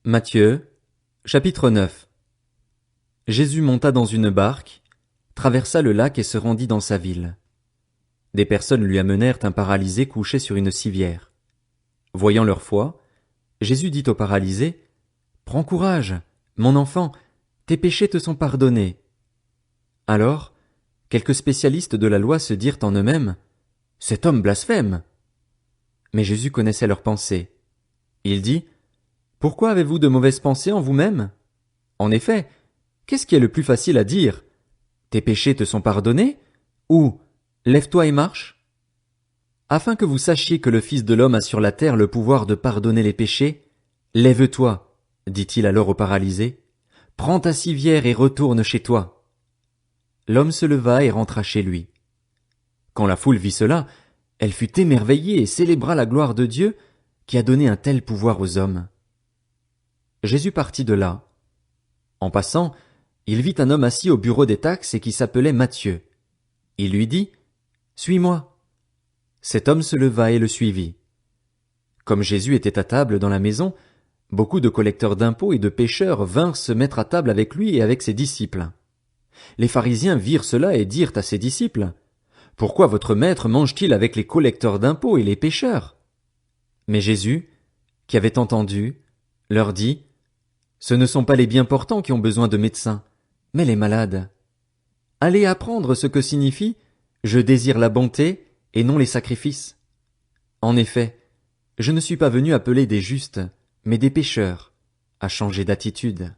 Matthieu, chapitre 9. Jésus monta dans une barque, traversa le lac et se rendit dans sa ville. Des personnes lui amenèrent un paralysé couché sur une civière. Voyant leur foi, Jésus dit au paralysé, « Prends courage, mon enfant, tes péchés te sont pardonnés. » Alors, quelques spécialistes de la loi se dirent en eux-mêmes, « Cet homme blasphème. » Mais Jésus connaissait leurs pensées. Il dit, « Pourquoi avez-vous de mauvaises pensées en vous-même? En effet, qu'est-ce qui est le plus facile à dire? Tes péchés te sont pardonnés? Ou lève-toi et marche? Afin que vous sachiez que le Fils de l'homme a sur la terre le pouvoir de pardonner les péchés, lève-toi, dit-il alors au paralysé, prends ta civière et retourne chez toi. L'homme se leva et rentra chez lui. Quand la foule vit cela, elle fut émerveillée et célébra la gloire de Dieu qui a donné un tel pouvoir aux hommes. Jésus partit de là. En passant, il vit un homme assis au bureau des taxes et qui s'appelait Matthieu. Il lui dit, « Suis-moi. » Cet homme se leva et le suivit. Comme Jésus était à table dans la maison, beaucoup de collecteurs d'impôts et de pécheurs vinrent se mettre à table avec lui et avec ses disciples. Les pharisiens virent cela et dirent à ses disciples, « Pourquoi votre maître mange-t-il avec les collecteurs d'impôts et les pécheurs? » Mais Jésus, qui avait entendu, leur dit, « Ce ne sont pas les bien portants qui ont besoin de médecins, mais les malades. Allez apprendre ce que signifie « Je désire la bonté » et non les sacrifices. En effet, je ne suis pas venu appeler des justes, mais des pécheurs, à changer d'attitude. »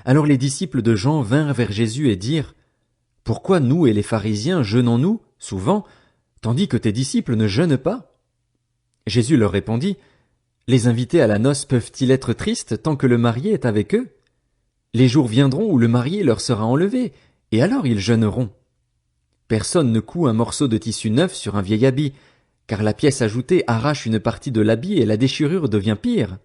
Alors les disciples de Jean vinrent vers Jésus et dirent, « Pourquoi nous et les pharisiens jeûnons-nous, souvent, tandis que tes disciples ne jeûnent pas? » Jésus leur répondit, « Les invités à la noce peuvent-ils être tristes tant que le marié est avec eux? Les jours viendront où le marié leur sera enlevé, et alors ils jeûneront. Personne ne coud un morceau de tissu neuf sur un vieil habit, car la pièce ajoutée arrache une partie de l'habit et la déchirure devient pire.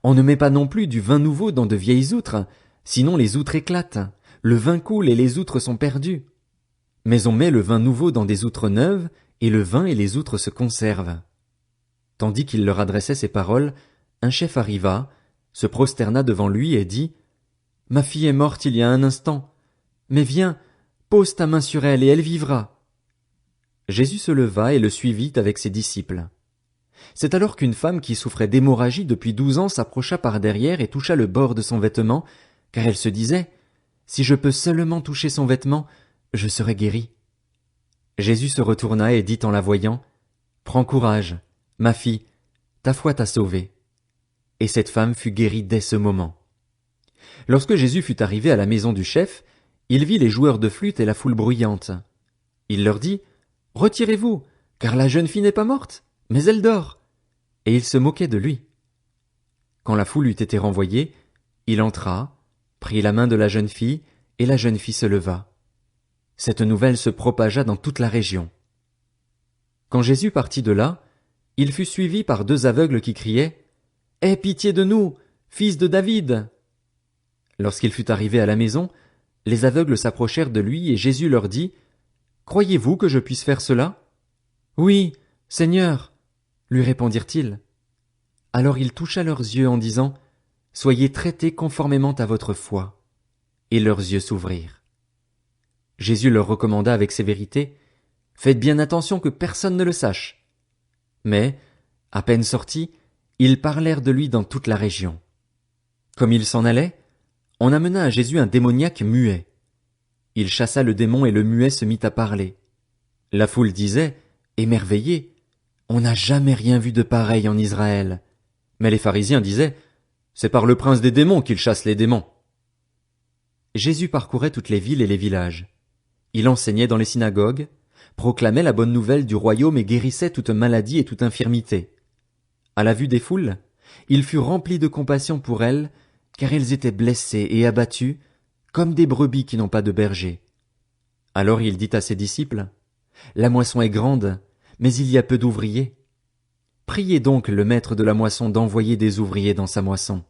On ne met pas non plus du vin nouveau dans de vieilles outres, sinon les outres éclatent, le vin coule et les outres sont perdues. Mais on met le vin nouveau dans des outres neuves, et le vin et les outres se conservent. » Tandis qu'il leur adressait ces paroles, un chef arriva, se prosterna devant lui et dit, « Ma fille est morte il y a un instant, mais viens, pose ta main sur elle et elle vivra. » Jésus se leva et le suivit avec ses disciples. C'est alors qu'une femme qui souffrait d'hémorragie depuis 12 ans s'approcha par derrière et toucha le bord de son vêtement, car elle se disait, « Si je peux seulement toucher son vêtement, je serai guérie. » Jésus se retourna et dit en la voyant, « Prends courage, ma fille, ta foi t'a sauvée. » Et cette femme fut guérie dès ce moment. Lorsque Jésus fut arrivé à la maison du chef, il vit les joueurs de flûte et la foule bruyante. Il leur dit, « Retirez-vous, car la jeune fille n'est pas morte, mais elle dort. » Et il se moquait de lui. Quand la foule eut été renvoyée, il entra, prit la main de la jeune fille, et la jeune fille se leva. Cette nouvelle se propagea dans toute la région. Quand Jésus partit de là, il fut suivi par 2 aveugles qui criaient, « Aie pitié de nous, fils de David !» Lorsqu'il fut arrivé à la maison, les aveugles s'approchèrent de lui et Jésus leur dit, « Croyez-vous que je puisse faire cela? »« Oui, Seigneur, » lui répondirent-ils. Alors il toucha leurs yeux en disant, « Soyez traités conformément à votre foi. » Et leurs yeux s'ouvrirent. Jésus leur recommanda avec sévérité, « Faites bien attention que personne ne le sache. » Mais, à peine sortis, ils parlèrent de lui dans toute la région. Comme il s'en allait, on amena à Jésus un démoniaque muet. Il chassa le démon et le muet se mit à parler. La foule disait, émerveillée, « On n'a jamais rien vu de pareil en Israël. » Mais les pharisiens disaient, « C'est par le prince des démons qu'il chasse les démons. » Jésus parcourait toutes les villes et les villages. Il enseignait dans les synagogues, proclamait la bonne nouvelle du royaume et guérissait toute maladie et toute infirmité. À la vue des foules, il fut rempli de compassion pour elles, car elles étaient blessées et abattues, comme des brebis qui n'ont pas de berger. Alors il dit à ses disciples, « La moisson est grande, mais il y a peu d'ouvriers. Priez donc le maître de la moisson d'envoyer des ouvriers dans sa moisson. »